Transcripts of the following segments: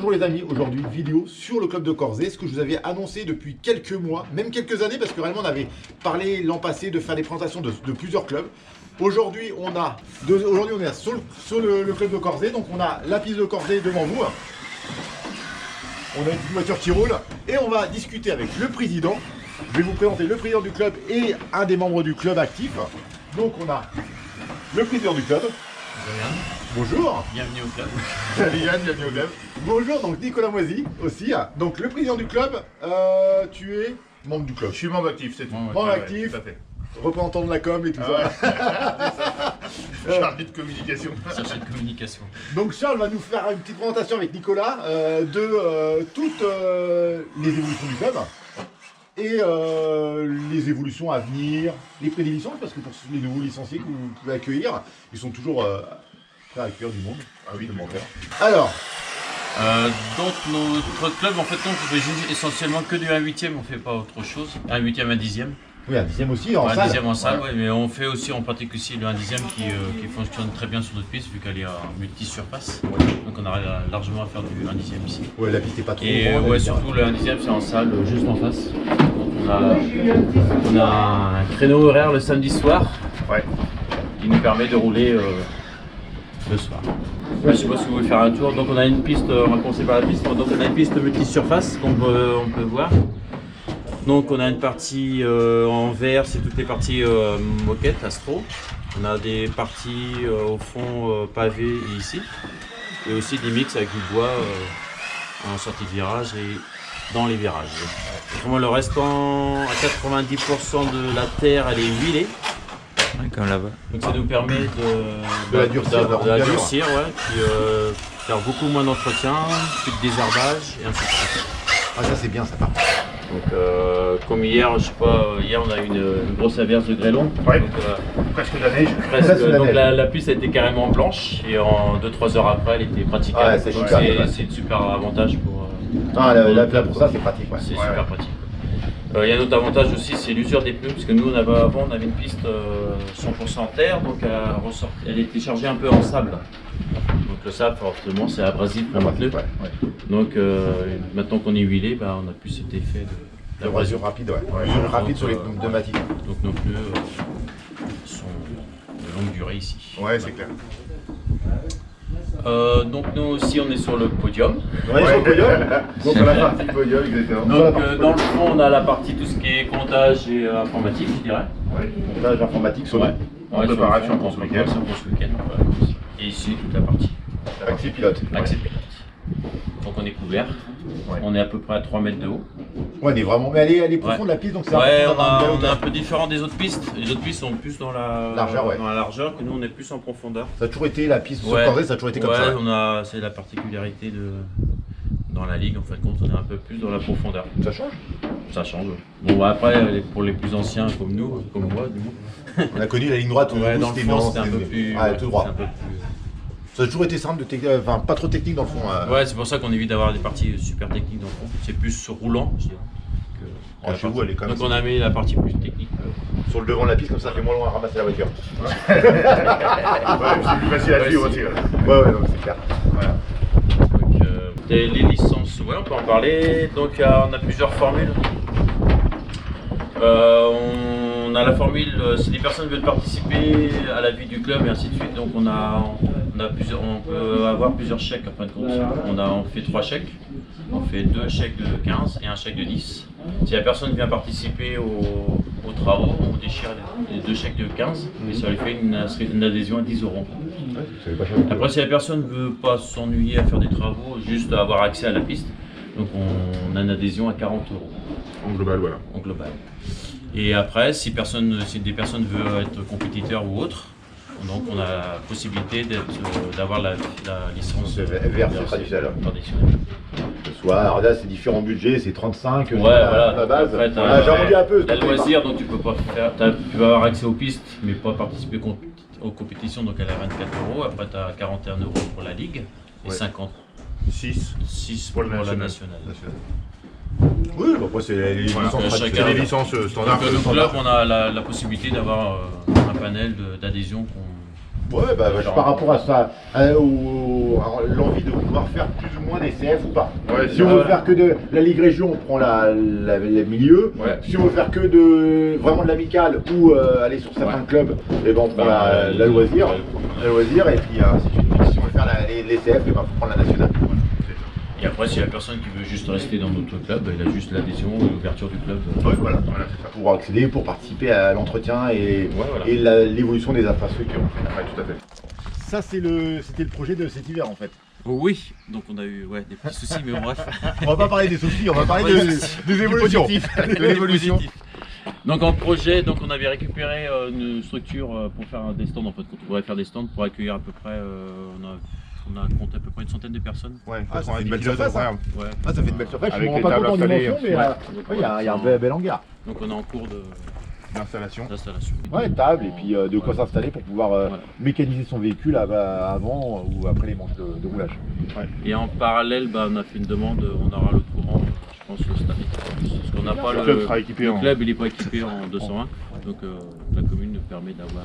Bonjour les amis, aujourd'hui une vidéo sur le club de Corzet, ce que je vous avais annoncé depuis quelques mois, même quelques années, parce que réellement on avait parlé l'an passé de faire des présentations de plusieurs clubs. Aujourd'hui on est sur le club de Corzet, donc on a la piste de Corzet devant nous. On a une petite voiture qui roule et on va discuter avec le président. Je vais vous présenter le président du club et un des membres du club actif. Donc on a le président du club. Bonjour. Bienvenue au club. Salut Yann, bienvenue au club. Bonjour, donc Nicolas Moisy aussi. Donc le président du club, tu es membre du club. Je suis membre actif, c'est tout. Membre actif, tout à fait. représentant de la com et tout ça. Chargé de communication. Chargé de communication. Donc Charles va nous faire une petite présentation avec Nicolas de toutes les évolutions du club. Et les évolutions à venir, les pré-licences, parce que pour les nouveaux licenciés que vous pouvez accueillir, ils sont toujours prêts à accueillir du monde. Ah oui, demandeur. Alors, Donc notre club, en fait, on fait essentiellement que du 1/8e, on fait pas autre chose. 1/8e, 1/10e. oui, un dixième aussi en Un salle. dixième en salle, ouais, mais on fait aussi en pratique aussi le 1/10e qui fonctionne très bien sur notre piste vu qu'elle est en multi-surface. Donc on a largement à faire du 1/10e ici. Ouais, la piste est pas trop Et grande, ouais, elle est bien. surtout le 1/10e c'est en salle, juste en face. Donc on a un créneau horaire le samedi soir Ouais. qui nous permet de rouler le soir. Je sais pas si vous voulez faire un tour. Donc on a une piste, on va commencer par la piste. Donc on a une piste multi-surface qu'on peut voir. Donc on a une partie en vert, c'est toutes les parties moquettes, astro. On a des parties au fond pavées et ici. Et aussi des mix avec du bois en sortie de virage et dans les virages. Vraiment le restant, à 90% de la terre, elle est huilée. Comme là-bas. Donc ça nous permet De la durcir, de la durcir, ouais, puis faire beaucoup moins d'entretien, plus de désherbage et ainsi de suite. Ah, ça c'est bien ça part. Donc comme hier, je sais pas, hier on a eu une grosse averse de grêlon. Ouais. Donc, Presque de la neige. Presque de la donc neige. la piste a été carrément blanche et en 2-3 heures après elle était praticable. Ah, c'est Donc super, c'est ouais. c'est un super avantage pour. Ah, là pour ça c'est pratique. Ouais. C'est Ouais, super ouais. pratique. Il y a un autre avantage aussi, c'est l'usure des pneus, parce que nous avant on avait une piste 100% terre, donc elle était chargée un peu en sable. Donc le sable forcément c'est abrasif pour les pneus. Ouais. Donc maintenant qu'on est huilé, bah, on a plus cet effet La d'abrasion. brasure rapide, ouais. Rapide sur les pneumatiques. Donc nos pneus sont de longue durée ici. Ouais, c'est clair. Donc nous aussi on est sur le podium. Ouais, sur le podium. Donc on a parti podium, exactement. Donc dans le fond on a la partie tout ce qui est comptage et informatique je dirais. Ouais. Montage informatique sur Ouais. En préparation pour ce week-end. Préparation pour ce week-end, voilà. Et ici toute la partie Axi pilote. accès pilote. Donc on est couvert. Ouais. On est à peu près à 3 mètres de haut. Ouais, mais vraiment, mais elle est profonde la piste, donc c'est Ouais, important d'avoir une belle on est hauteur. un peu différent des autres pistes. Les autres pistes sont plus dans la Largeur, ouais. dans la largeur que nous on est plus en profondeur. Ça a toujours été la piste sur Ouais. Corzet, ça a toujours été comme Ouais, ça. c'est la particularité dans la ligue en fin de compte, on est un peu plus dans la profondeur. Ça change. Ça change. Bon bah, après pour les plus anciens comme nous, comme moi du moins. On a connu la ligne droite où Ouais, dans le c'était fond non, c'était un peu plus. Ouais, tout droit. c'est un peu plus- Ça a toujours été simple, enfin pas trop technique dans le fond. Ouais, c'est pour ça qu'on évite d'avoir des parties super techniques dans le fond. C'est plus roulant, je dirais. que la Chez vous, partie- elle est quand même- Donc on a mis la partie plus technique. Sur le devant de la piste, comme ça fait moins loin à ramasser la voiture. Ouais, c'est plus facile à Ouais, suivre c'est- aussi. Ouais, non, c'est clair. Voilà. Donc, les licences, ouais, on peut en parler. Donc on a plusieurs formules. On a la formule, si des personnes veulent participer à la vie du club et ainsi de suite, donc on peut avoir plusieurs chèques en fin de compte. On fait 3 chèques, on fait 2 chèques de 15 et un chèque de 10. Si la personne vient participer aux travaux, on déchire les 2 chèques de 15 et ça lui fait une adhésion à 10 €. Après, si la personne ne veut pas s'ennuyer à faire des travaux, juste avoir accès à la piste, donc on a une adhésion à 40 € En global, voilà. en global. Et après, si des personnes veulent être compétiteurs ou autres, donc on a la possibilité d'avoir la licence VRC traditionnelle. traditionnelle. Soit, alors là c'est différents budgets, c'est 35 Ouais, voilà. la base. Après, Voilà, j'arrondis un peu. t'as le loisir, donc tu peux pas faire. Tu vas avoir accès aux pistes, mais pas participer aux compétitions, donc elle est à 24 €. Après, tu as 41 € pour la ligue et Ouais. 56 6 pour pour la le nationale. Oui, bah, après c'est les Voilà. licences Chacun- C'est traditionnelles. des licences standards. Donc, le club, on a la possibilité d'avoir un panel d'adhésion Ouais, bah, par rapport à ça, l'envie de vouloir faire plus ou moins des CF ou pas. Ouais, Si on veut faire que de la Ligue Région, on prend le milieu. Ouais. Si on veut faire que de vraiment de l'amical ou aller sur certains clubs, et ben on prend la loisir. La loisir, et puis ainsi de suite. Si on veut faire les CF, et ben faut prendre la nationale. Et après, si la personne qui veut juste rester dans notre club, il a juste l'adhésion et l'ouverture du club. Ouais, voilà, c'est ça. Pour accéder, pour participer à l'entretien et l'évolution des infrastructures. Ouais, tout à fait. Ça, c'était le projet de cet hiver en fait. Oui, donc on a eu des petits soucis, mais bon, bref. On va pas parler des soucis, on va parler des évolutions. De l'évolution. Donc en projet, on avait récupéré une structure pour faire des stands en fait. Quand on voudrait faire des stands pour accueillir à peu près, on a compté à peu près une centaine de personnes. Ouais, ça fait une une belle belle surface. surface. Ouais. Ah, ça fait une belle surface. Avec Je me les rends pas tables compte en installées, dimension, mais il y a un bel hangar. Donc on est en cours L'installation. d'installation. Ouais, table et puis de quoi s'installer pour pouvoir mécaniser son véhicule avant ou après les manches de roulage. Ouais. Et en parallèle, on a fait une demande, on aura l'eau de courant, je pense, cette année. Parce qu'on n'a pas Le club sera équipé le club, il n'est pas équipé en 220, donc la commune nous permet d'avoir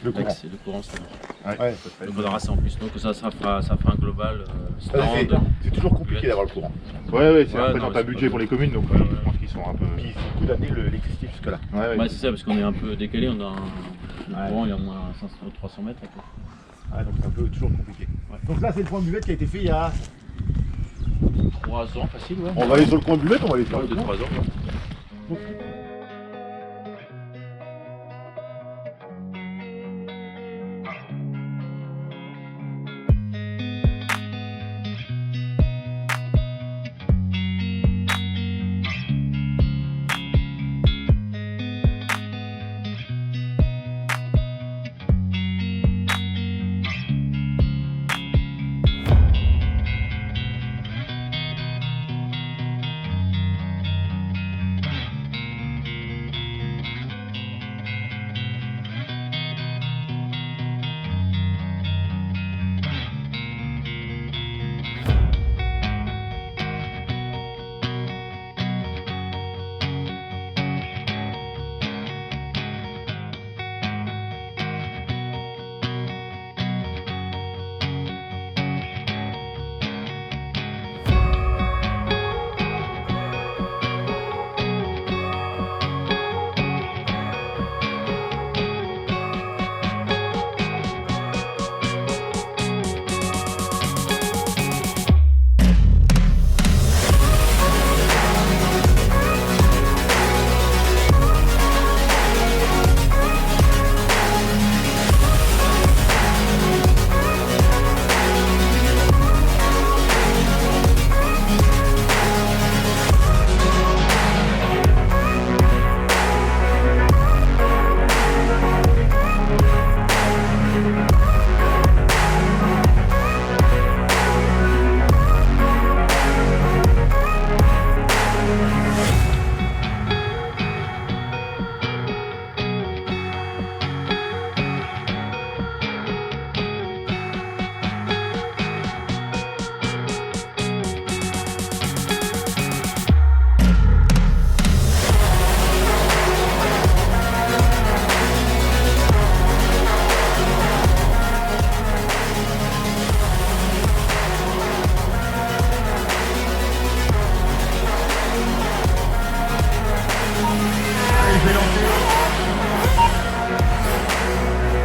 Le courant. le courant standard. Ouais. Donc on aura ça en plus, donc ça fera un global stand. C'est toujours compliqué d'avoir le courant. Ouais, c'est Ouais, un non, un c'est budget pas- pour les communes, donc Ouais, je pense qu'ils sont un peu. Puis c'est le coup d'amener l'électricité jusque là. Ouais, c'est ça, parce qu'on est un peu décalé, on a le courant, il y a au moins 300 mètres. À peu. Ouais, donc c'est un peu toujours compliqué. Ouais. Donc là c'est le point de buvette qui a été fait il y a. 3 ans, facile, ouais. On va aller sur le coin de buvette, on va aller faire le 2-3 tour. ans.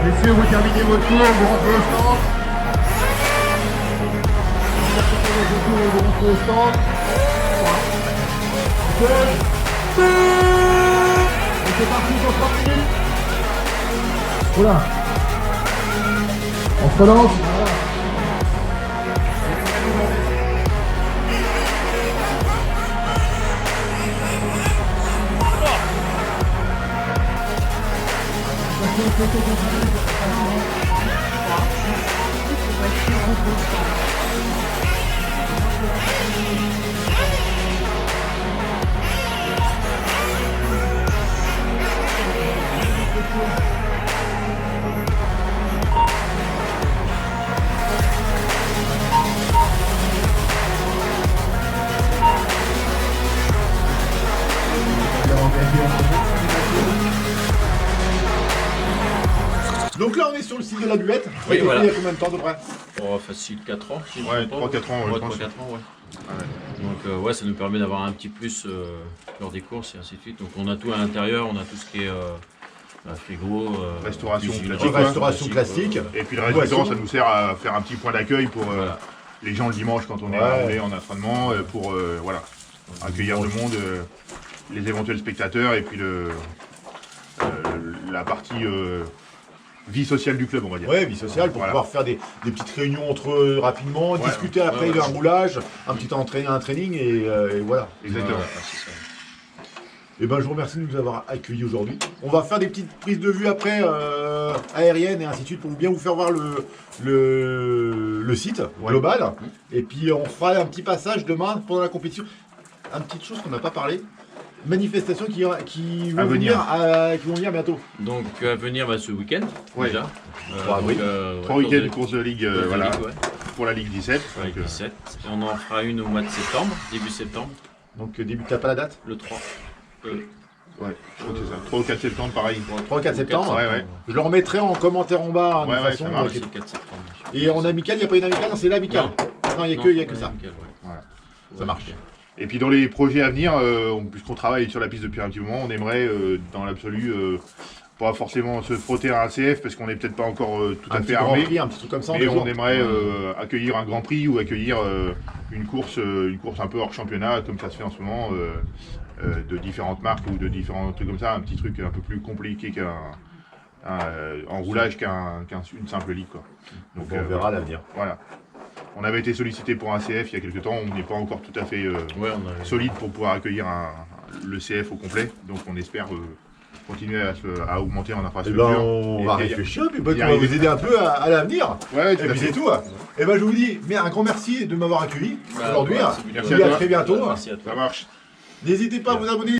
Messieurs, vous terminez votre tour, vous rentrez au stand. Vous rentrez au stand. Et c'est parti pour 30 minutes. Voilà. On se relance. Donc là, on est sur le site de la Buvette. Oui, Et voilà. il y a combien de temps à peu près? Oh, facile 4 ans. Si je Ouais, me trompe 3-4 ans, Ouais, je pense. 3-4 ans, ouais. Ouais. Donc ouais, ça nous permet d'avoir un petit plus lors des courses et ainsi de suite. Donc on a tout à l'intérieur, on a tout ce qui est frigo, Restauration cuisine, classique, restauration classique. Et puis le restaurant, Boisson. ça nous sert à faire un petit point d'accueil pour les gens le dimanche quand on est Ouais. roulé en entraînement, pour voilà, accueillir le monde, les éventuels spectateurs et puis la partie vie sociale du club, on va dire. Ouais, vie sociale pour Voilà. pouvoir faire des petites réunions entre eux rapidement, Ouais. discuter après Ouais, d'un ouais. roulage, un petit un training et voilà. Exactement. Voilà, c'est ça. Et ben je vous remercie de nous avoir accueillis aujourd'hui. On va faire des petites prises de vue après aériennes et ainsi de suite pour bien vous faire voir le site global. Et puis on fera un petit passage demain pendant la compétition. Une petite chose qu'on n'a pas parlé. Manifestations qui vont venir. qui vont venir bientôt. Donc à venir ce week-end Ouais. déjà. 3 avril. 3 week-ends de course de ligue, course de voilà, ligue, ouais. pour la Ligue 17. Sur la Donc, 17. Et on en fera une au mois de septembre, début septembre, Donc début, t'as pas la date? le 3. ouais, je crois que c'est ça. 3 ou 4 septembre, pareil. 3 4 septembre. Ouais, ouais. Je le remettrai en commentaire en bas. Ouais, de ouais, façon, ça marche. C'est le 4 septembre. Et en amical, il n'y a pas une amicale? Non, c'est l'amical. Non, il n'y a que ça. amical, ouais. Voilà. Ça marche. Et puis dans les projets à venir, puisqu'on travaille sur la piste depuis un petit moment, on aimerait dans l'absolu pas forcément se frotter à un CF parce qu'on n'est peut-être pas encore tout à Un fait petit grand armé. prix, un petit truc comme ça. Mais besoin. on aimerait accueillir un grand prix ou accueillir une course un peu hors championnat, comme ça se fait en ce moment, de différentes marques ou de différents trucs comme ça, un petit truc un peu plus compliqué en roulage qu'une simple ligue, quoi. Donc On verra à l'avenir. voilà. On avait été sollicité pour un CF il y a quelques temps, on n'est pas encore tout à fait Ouais, on a... solide pour pouvoir accueillir le CF au complet, donc on espère continuer à augmenter en Eh infrastructure. ben, on va Et- réfléchir, puis y peut-être qu'on va arriver. vous aider un peu à l'avenir. Ouais, Et tout à puis fait. c'est tout. Et ben je vous dis, mais un grand merci de m'avoir accueilli aujourd'hui. ouais, c'est Je plutôt- vous dis à toi. très bientôt. Merci à toi. Ça marche. N'hésitez pas à vous abonner.